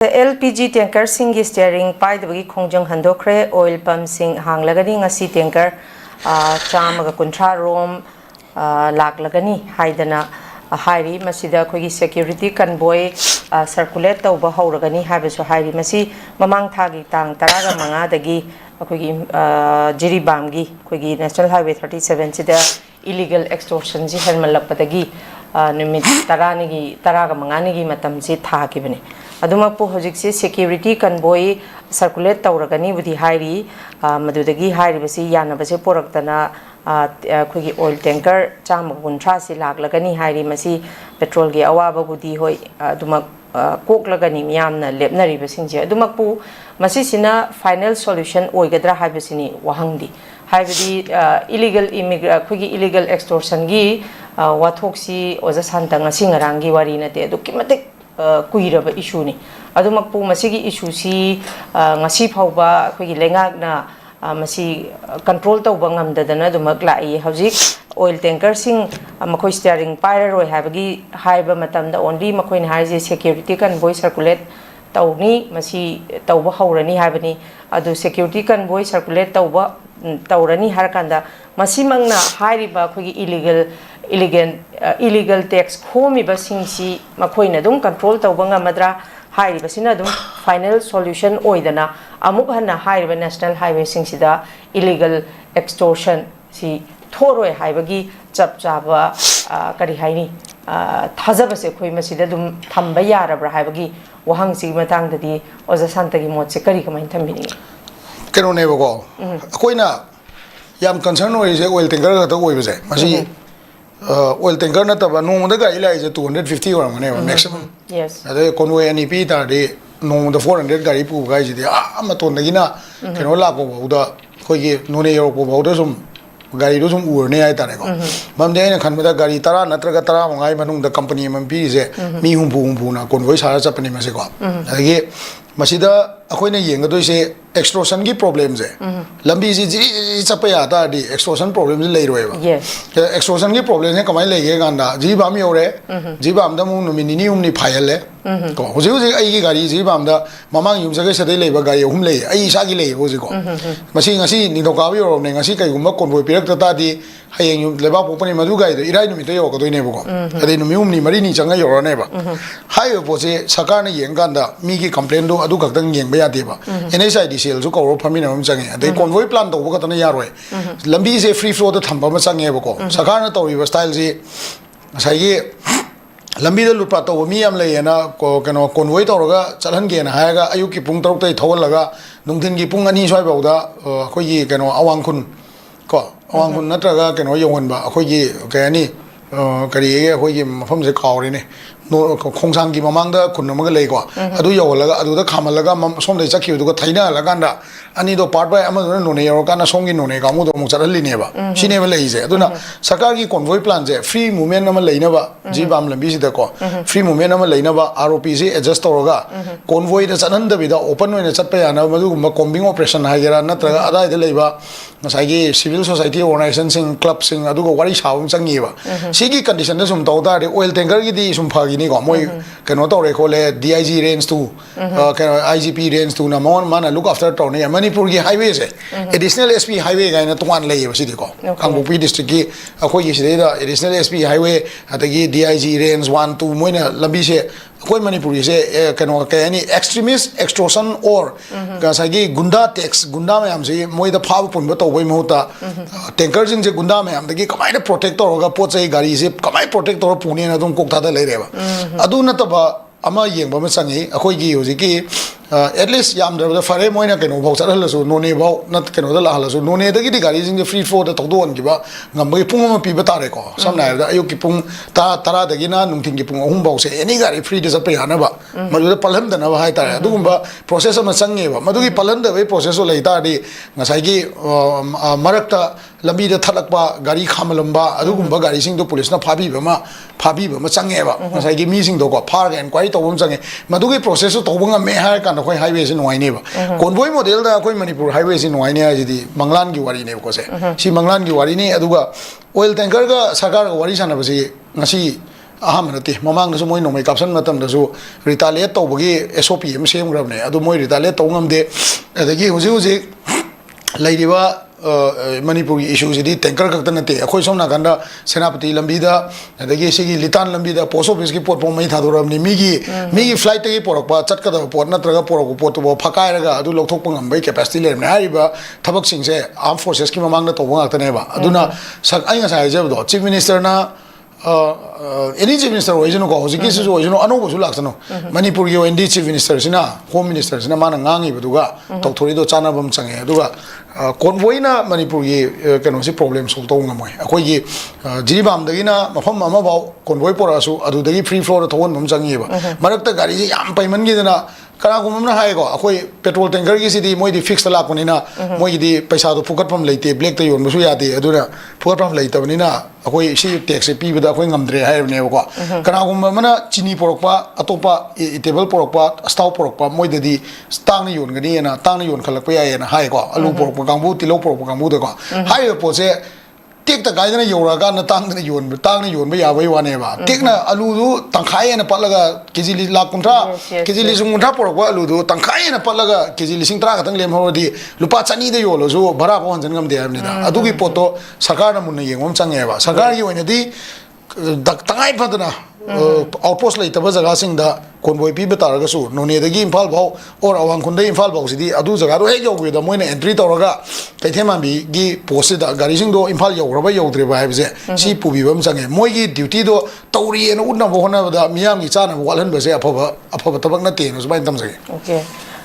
LPG tanker singi steering paidabagi khongjang handokre oil pump sing hanglagani ngasi tanker chamaga kunthra rom laklagani haidana hairi masida khoi security convoy circulate tawba hawragani habesu hairi masi mamang thagi tang taraga manga dagi khoi 𝗔𝗡𝗏𝗡𝗧𝗔 khoi national highway 37 sida illegal extortion ji helmalappadagi numit taraga mangani gi matam ji thakibani adumappu hojikse security convoy circulate tawragani budi hairi madudagi hairi basi yanabase poraktana khoi oil tanker chama kunthra si laklagani hairi masi petrol gi awaba budi hoi adumak koklagani miyamna lepnari basingje adumakpu masi sina final solution oigadra haibasini wahangdi haibadi illegal immigrant khoi illegal extortion gi wathoksi oja santanga singarangi wari nate adukimatek kuiraba issue ni adumakpu masigi issue si ngasi phauba khoi lengakna masi control tawba ngamdadana adumak lai hojik oil tanker sing makhoi steering pairaroi habagi haiba matamda only makhoi haije security convoy circulate tawni masi tawba hawrani habani adu security convoy circulate tawba tawrani harkanda masi mangna hairiba khoi illegal tax khomi basingsi makhoina dum control tawba ngamadra hairiba sina dum final solution oidana amuk hanna hairiba national highway singsida illegal extortion si thoroi haibagi chap chaba kari haini thajabase khoi masida dum thamba yarabra haibagi wahang si matang dadi oja santagi motse kari kamai thambini keno ne bako koina yam concern oi je oil tanker ga to oi base masi oil tanker na taba no da ga ila is 250 or mane maximum yes ade convoy ani pi ta de no da 400 gari pu ga ji de ma ton da gina keno la ko da khoi gi no ne yo ko ba da sum gari do sum ur ne ai ta ne ko mam de ne khan ma da gari tara natra ga tara ngai manung da company mam pi je mi hum bu na convoy sara chapani ma se ko ade masida akoina yenga do se extortion gi problem je lambi ji chapaya ta di extortion problem le roi ba yes extortion gi problem ne kamai le ge ganda ji bam yore ji bam da mu numini ni umni phayal le ko hoji ai gi gari ji bam da mamang yum sagai sadai le ba gari hum le ai sa gi le hoji ko masi ngasi ni do ka bi ro ne ngasi kai gum kon boi pirak ta di hayeng yum le ba po pani madu gai do irai numi to yo ko do ne ba ko ade numi umni mari ni changa yo ne ba hayo po se sakar ne yeng ganda mi gi complaint do adu gak dang yeng ba ya de ba NSID sel su ko family nam change ade convoy plan to ba ka ta ya roi lambi se free flow da thamba ma change ba ko sakar na to ri style ji sai gi lambi da lupa to mi am le na ko kano convoy to ga chalhan ge na ha ga ayu ki pung taruk tai thawal laga nungthin gi pung ani soi ba da khoi gi kano awang khun ko awang khun natraga kano yongon ba khoi gi ke ani kari ge khoi gi mafam se kauri ne no khongsang gi mamang da khun ma ga lei ko adu yo laga adu da khamal laga som dei chakhi du ga thaina laga nda ani do part by ama no ne yo kana song gi no ne ga mu do mu charal li ne ba sine ba lei je aduna sarkar gi convoy plan je free movement ama leina ba ji bam lambi si da ko free movement ama leina ba ROP se adjust toroga convoy da chanan da bi da open oina chat pa yana madu gum combing operation ha gera natraga ada de leiba ngasai gi civil society organization sing club sing adu go wari sawum changi ba sigi condition da sum tawda de oil tanker gi di sum phagi ni ko moi kano tore ko le DIG range 2 kano IGP range 2 na mon mana look after town ne manipur gi highway se additional SP highway ga na tuan le ba sidi ko kangbupi district gi akoi gi sidi da additional SP highway atagi DIG range 1 2 moi na lambi se akoi manipuri se kano ka ani extremist extortion or ka sagi gunda tax gunda mayam se moi da phab pun ba to boi muta tanker jing se gunda mayam da gi kamai da protector ga pochai gari se kamai protector puni na dum kok tha da le re ba adu na ta ba ama yeng ba ma changi akoi gi hoji ki at least yam da fare moina keno bau chal halasu no ne bau nat keno da la halasu no ne da gi gari jing free flow da tawdo on gi ba ngam ba pung ma pi ba tare ko samna da ayu ki pung tara da gi na nung ting gi pung hum bau se any gari free da pa yana ba madu da palam da na ba hai tare adu ba process ma changi ba madu gi palam da be process o lai ta di ngasai gi marakta lambi da thalak ba gari khamalamba adu gum ba gari sing do police na phabi ba ma changi ba ngasai gi mi sing do ko phar ga inquiry to bum changi madu gi process to bang me ha kan koi highway se noi ne ba convoy model da koi manipur highway se noi ne ji di manglan gi wari ne ko se si manglan gi wari ne aduga oil tanker ga sarkar ga wari sana ba si ngasi ꯑꯍꯥꯟꯕ ꯅꯠꯇꯦ ꯃꯃꯥꯡꯗꯁꯨ ꯃꯣꯏ ꯅꯣꯡꯃꯩ caption ꯃꯇꯝꯗꯁꯨ ꯔꯤꯇꯥꯂꯤꯌꯦꯠ ꯇꯧꯕꯒꯤ SOP ꯑꯃ ꯁꯦꯝꯈ꯭ꯔꯕꯅꯦ ꯑꯗꯨ ꯃꯣꯏ ꯔꯤꯇꯥꯂꯤꯌꯦꯠ ꯇꯧ ꯉꯝꯗꯦ ꯑꯗꯒꯤ ꯍꯧꯖꯤꯛ ꯂꯩꯔꯤꯕ ꯃꯅꯤꯄꯨꯔꯒꯤ ꯏꯁꯨꯁꯤꯗꯤ ꯇꯦꯡꯀꯔ ꯈꯛꯇ ꯅꯠꯇꯦ ꯑꯩꯈꯣꯏ ꯁꯣꯝ ꯅꯥꯀꯟꯗ ꯁꯦꯅꯥꯄꯇꯤ ꯂꯝꯕꯤꯗ ꯑꯗꯒꯤ ꯁꯤꯒꯤ ꯂꯤꯇꯥꯟ ꯂꯝꯕꯤꯗ ꯄꯣꯁ ꯑꯣꯐꯤꯁꯀꯤ ꯄꯣꯠ ꯐꯥꯎ ꯃꯩ ꯊꯥꯗꯣꯔꯛꯑꯕꯅꯤ ꯃꯤꯒꯤ ꯐ꯭ꯂꯥꯏꯠꯇꯒꯤ ꯄꯣꯔꯛꯄ ꯆꯠꯀꯗꯕ ꯄꯣꯠ ꯅꯠꯇ꯭ꯔꯒ ꯄꯣꯔꯛꯄ ꯄꯣꯠꯇꯨꯕꯨ ꯐꯛꯀꯥꯏꯔꯒ ꯑꯗꯨ ꯂꯧꯊꯣꯛꯄ ꯉꯝꯕꯒꯤ ꯀꯦꯄꯥꯁꯤꯇꯤ ꯂꯩꯔꯕꯅꯤ ꯍꯥꯏꯔꯤꯕ ꯊꯕꯛꯁꯤꯡꯁꯦ ꯑꯥꯔꯝ ꯐꯣꯔꯁꯦꯁꯀꯤ ꯃꯃꯥꯡꯗ ꯇꯧꯕ ꯉꯥꯛꯇꯅꯦꯕ ꯑꯗꯨꯅ ꯑꯩ ꯉꯁꯥꯏ ꯍꯥꯏꯖꯕꯗꯣ ꯆꯤꯐ ꯃꯤꯅꯤꯁꯇꯔꯅ ꯑꯦꯅꯤ ꯆꯤꯐ ꯃꯤꯅꯤꯁꯇꯔ ꯑꯣꯏꯁꯅꯨꯀꯣ ꯍꯧꯖꯤꯛꯀꯤꯁꯤꯁꯨ ꯑꯣꯏꯁꯅꯨ ꯑꯅꯧꯕꯁꯨ ꯂꯥꯛꯁꯅꯨ ꯃꯅꯤꯄꯨꯔꯒꯤ ꯑꯣꯏꯅꯗꯤ ꯆꯤꯐ ꯃꯤꯅꯤꯁꯇꯔꯁꯤꯅ ꯍꯣꯝ ꯃꯤꯅꯤꯁꯇꯔꯁꯤꯅ ꯃꯥꯅ ꯉꯥꯡꯉꯤꯕꯗꯨꯒ ꯇꯧꯊꯣꯔꯤꯗꯣ ꯆꯥꯟꯅꯕ ꯑꯃ ꯆꯪꯉꯦ ꯑꯗꯨꯒ ꯀꯣꯟꯚꯣꯏꯅ ꯃꯅꯤꯄꯨꯔꯒꯤ ꯀꯩꯅꯣꯁꯤ ꯄ꯭ꯔꯣꯕ꯭ꯂꯦꯝ ꯁꯣꯜቭ ꯇꯧꯕ ꯉꯝꯃꯣꯏ ꯑꯩꯈꯣꯏꯒꯤ ꯖꯤꯔꯤꯕꯥꯝꯗꯒꯤꯅ ꯃꯐꯝ ꯑꯃꯐꯥꯎ ꯀꯣꯟꯚꯣꯏ ꯄꯣꯔꯛꯑꯁꯨ ꯑꯗꯨꯗꯒꯤ ꯐ꯭ꯔꯤ ꯐ꯭ꯂꯣꯗ ꯊꯧꯍꯟꯕ ꯑꯃ ꯆꯪꯉꯦꯕ ꯃꯔꯛꯇ ꯒꯥꯔꯤꯁꯦ ꯌꯥꯝ ꯄꯩꯃꯟꯈꯤꯗꯅ ꯀꯅꯥꯒꯨꯝꯕ ꯑꯃꯅ ꯍꯥꯏꯀꯣ ꯑꯩꯈꯣꯏ ꯄꯦꯇ꯭ꯔꯣꯜ ꯇꯦꯡꯀꯔꯒꯤꯁꯤꯗꯤ ꯃꯣꯏꯗꯤ ꯐꯤꯛꯁꯇ ꯂꯥꯛꯄꯅꯤꯅ ꯃꯣꯏꯒꯤꯗꯤ ꯄꯩꯁꯥꯗꯣ ꯐꯨꯀꯠꯐꯝ ꯂꯩꯇꯦ ꯕ꯭ꯂꯦꯛꯇ ꯌꯣꯟꯕꯁꯨ ꯌꯥꯗꯦ ꯑꯗꯨꯅ ꯐꯨꯀꯠꯐꯝ ꯂꯩꯇꯕꯅꯤꯅ ꯑꯩꯈꯣꯏ ꯁꯤ ꯇꯦꯛꯁꯁꯦ ꯄꯤꯕꯗ ꯑꯩꯈꯣꯏ ꯉꯝꯗ꯭ꯔꯦ ꯍꯥꯏꯔꯕꯅꯦꯕꯀꯣ ꯀꯅꯥꯒꯨꯝꯕ ꯑꯃꯅ ꯆꯤꯅꯤ ꯄꯣꯔꯛꯄ ꯑꯇꯣꯞꯄ ꯏꯇꯦꯕꯜ ꯄꯣꯔꯛꯄ ꯑꯁꯇꯥꯎ ꯄꯣꯔꯛꯄ ꯃꯣꯏꯗꯗꯤ ꯇꯥꯡꯅ ꯌꯣꯟꯒꯅꯤꯅ ꯇꯥꯡꯅ ꯌꯣꯟꯈꯠꯂꯛꯄ ꯌꯥꯏꯌꯦꯅ ꯍꯥꯏꯀꯣ ꯑꯂꯨ ꯄꯣꯔꯛꯄ ꯀꯥꯡꯕꯨ ꯇꯤꯜꯍꯧ ꯄꯣꯔꯛꯄ ꯀꯥꯡꯕꯨꯗꯀꯣ ꯍꯥꯏꯔꯤꯕ ꯄꯣꯠꯁꯦ ꯇꯦꯛꯇ ꯀꯥꯏꯗꯅ ꯌꯧꯔꯛꯑꯀꯥꯟꯗ ꯇꯥꯡꯅ ꯌꯣꯟꯕ ꯌꯥꯕꯩ ꯋꯥꯅꯦꯕ ꯇꯦꯛꯅ ꯑꯂꯨꯗꯨ ꯇꯪꯈꯥꯏ ꯍꯦꯟꯅ ꯄꯠꯂꯒ ꯀꯦꯖꯤ ꯂꯥꯛ ꯀꯨꯟꯊ꯭ꯔꯥ ꯀꯦꯖꯤ ꯂꯤꯁꯤꯡ ꯀꯨꯟꯊ꯭ꯔꯥ ꯄꯣꯔꯛꯄ ꯑꯂꯨꯗꯨ ꯇꯪꯈꯥꯏ ꯍꯦꯟꯅ ꯄꯠꯂꯒ ꯀꯦꯖꯤ ꯂꯤꯁꯤꯡ 10 ꯈꯛꯇꯪ ꯂꯦꯝꯍꯧꯔꯗꯤ ꯂꯨꯄꯥ 200ꯗ ꯌꯣꯜꯂꯁꯨ ꯚꯔꯥ ꯐꯥꯎ ꯍꯟꯖꯤꯟ ꯉꯝꯗꯦ ꯍꯥꯏꯕꯅꯤꯗ ꯑꯗꯨꯒꯤ ꯄꯣꯠꯇꯣ ꯁꯔꯀꯥꯔꯅ ꯃꯨꯟꯅ ꯌꯦꯡꯕ ꯑꯃ ꯆꯪꯉꯦꯕ ꯁꯔꯀꯥꯔꯒꯤ ꯑꯣꯏꯅꯗꯤ ꯇꯉꯥꯏ ꯐꯗꯅ ꯑꯥꯎꯠꯄꯣꯁ ꯂꯩꯇꯕ ꯖꯒꯥꯁꯤꯡꯗ ꯀꯣꯟꯚꯣꯏ ꯄꯤꯕ ꯇꯥꯔꯒꯁꯨ ꯅꯣꯅꯦꯗꯒꯤ ꯏꯝꯐꯥꯜ ꯐꯥꯎ ꯑꯣꯔ ꯑꯋꯥꯡꯈꯨꯜꯗꯒꯤ ꯏꯝꯐꯥꯜ ꯐꯥꯎꯁꯤꯗꯤ ꯑꯗꯨ ꯖꯒꯥꯗꯣ ꯍꯦꯛ ꯌꯧꯕꯗ ꯃꯣꯏꯅ ꯑꯦꯟꯇ꯭ꯔꯤ ꯇꯧꯔꯒ ꯀꯩꯊꯦꯜꯃꯥꯟꯕꯤꯒꯤ ꯄꯣꯁꯁꯤꯗ ꯒꯥꯔꯤꯁꯤꯡꯗꯣ ꯏꯝꯐꯥꯜ ꯌꯧꯈ꯭ꯔꯕ ꯌꯧꯗ꯭ꯔꯤꯕ ꯍꯥꯏꯕꯁꯦ ꯁꯤ ꯄꯨꯕꯤꯕ ꯑꯃ ꯆꯪꯉꯦ ꯃꯣꯏꯒꯤ ꯗ꯭ꯌꯨꯇꯤꯗꯣ ꯇꯧꯔꯤꯑꯅ ꯎꯠꯅꯕ ꯍꯣꯠꯅꯕꯗ ꯃꯤꯌꯥꯝꯒꯤ ꯆꯥꯅꯕ ꯋꯥꯠꯍꯟꯕꯁꯦ ꯑꯐꯕ ꯊꯕꯛ ꯅꯠꯇꯦꯅ ꯁꯨꯃꯥꯏꯅ ꯇꯝꯖꯒꯦ Okay.